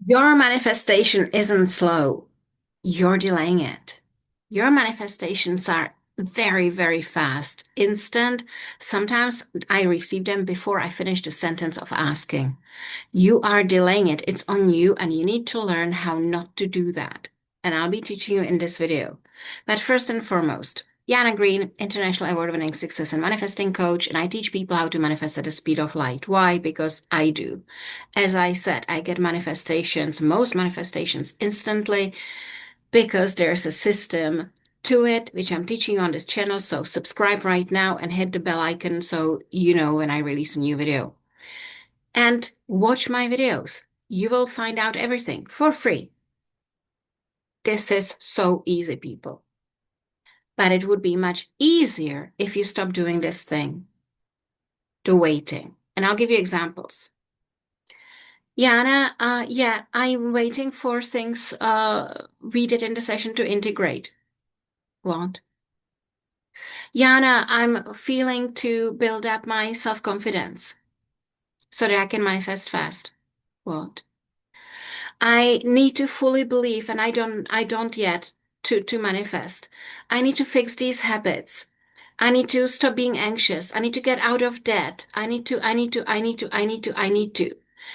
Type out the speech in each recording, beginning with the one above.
Your manifestation isn't slow. You're delaying it. Your manifestations are very, very fast, instant. Sometimes I receive them before I finish the sentence of asking. You are delaying it. It's on you, and you need to learn how not to do that. And I'll be teaching you in this video. But first and foremost, Jana Green, international award-winning success and manifesting coach, and I teach people how to manifest at the speed of light. Why? Because I do. As I said, I get manifestations, most manifestations instantly because there's a system to it, which I'm teaching you on this channel. So subscribe right now and hit the bell icon so you know when I release a new video. And watch my videos. You will find out everything for free. This is so easy, people. But it would be much easier if you stop doing this thing, the waiting. And I'll give you examples. Jana, yeah, I'm waiting for things we did in the session to integrate. What? Jana, I'm feeling to build up my self-confidence so that I can manifest fast. What? I need to fully believe, and I don't yet to manifest. I need to fix these habits. I need to stop being anxious. I need to get out of debt. I need to.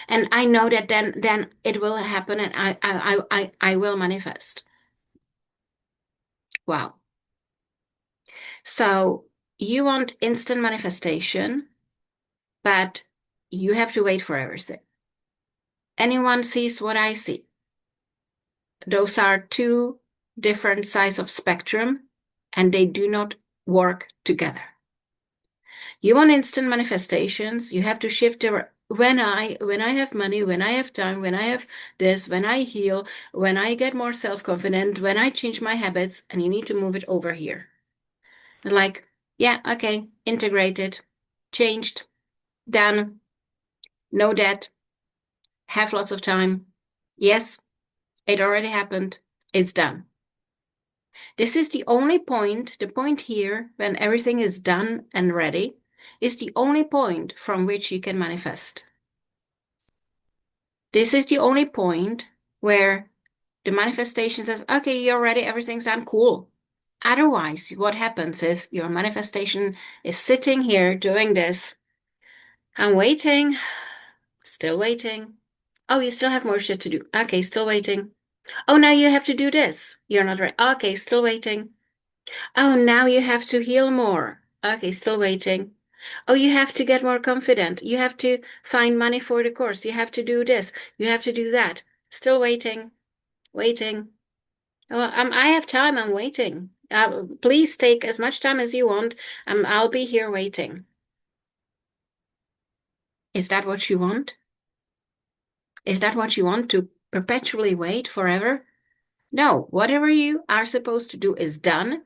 And I know that then it will happen and I will manifest. Wow. So you want instant manifestation, but you have to wait for everything. Anyone sees what I see. Those are two different sides of spectrum, and they do not work together. You want instant manifestations, you have to shift the when I have money, when I have time, when I have this, when I heal, when I get more self-confident, when I change my habits, and you need to move it over here. And like, yeah, okay, integrated, changed, done, no debt, have lots of time. Yes, it already happened. It's done. This is the point here, when everything is done and ready, is the only point from which you can manifest. This is the only point where the manifestation says, okay, you're ready, everything's done, cool. Otherwise, what happens is your manifestation is sitting here doing this. I'm waiting, still waiting. Oh, you still have more shit to do. Okay, still waiting. Oh, now you have to do this. You're not ready. Okay, still waiting. Oh, now you have to heal more. Okay, still waiting. Oh, you have to get more confident. You have to find money for the course. You have to do this. You have to do that. Still waiting. Waiting. Oh, I have time. I'm waiting. Please take as much time as you want. I'll be here waiting. Is that what you want? Is that what you want, to perpetually wait forever? No, whatever you are supposed to do is done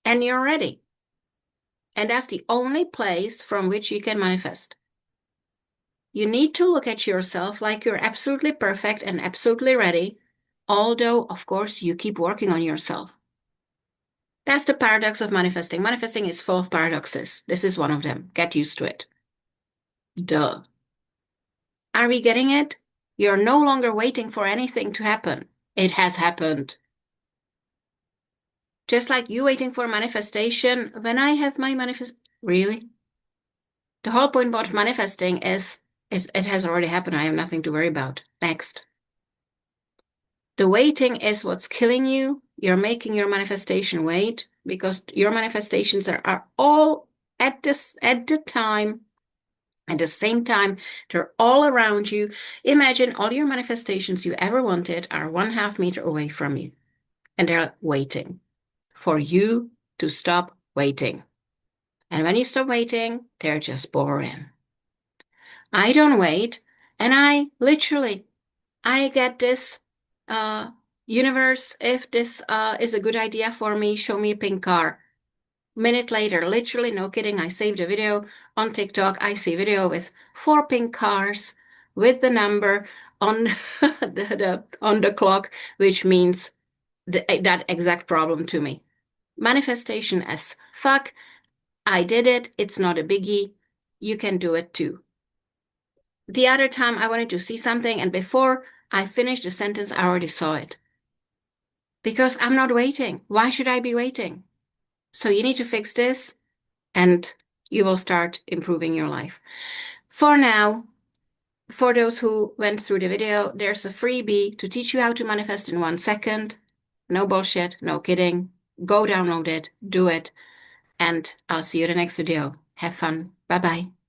and you're ready. And that's the only place from which you can manifest. You need to look at yourself like you're absolutely perfect and absolutely ready, although, of course, you keep working on yourself. That's the paradox of manifesting. Manifesting is full of paradoxes. This is one of them. Get used to it. Duh. Are we getting it? You're no longer waiting for anything to happen. It has happened. Just like you waiting for manifestation. When I have my really? The whole point about manifesting is it has already happened. I have nothing to worry about. Next. The waiting is what's killing you. You're making your manifestation wait because your manifestations are all at the same time, they're all around you. Imagine all your manifestations you ever wanted are 1/2 meter away from you, and they're waiting for you to stop waiting. And when you stop waiting, they're just boring. I don't wait, and I get this uh universe, if this is a good idea for me, show me a pink car. Minute later, literally no kidding, I saved a video on TikTok. I see a video with 4 pink cars with the number on on the clock, which means that exact problem to me. Manifestation as fuck. I did it. It's not a biggie. You can do it too. The other time I wanted to see something, and before I finished the sentence, I already saw it. Because I'm not waiting. Why should I be waiting? So you need to fix this, and you will start improving your life. For now, for those who went through the video, there's a freebie to teach you how to manifest in 1 second. No bullshit, no kidding. Go download it, do it, and I'll see you in the next video. Have fun. Bye bye.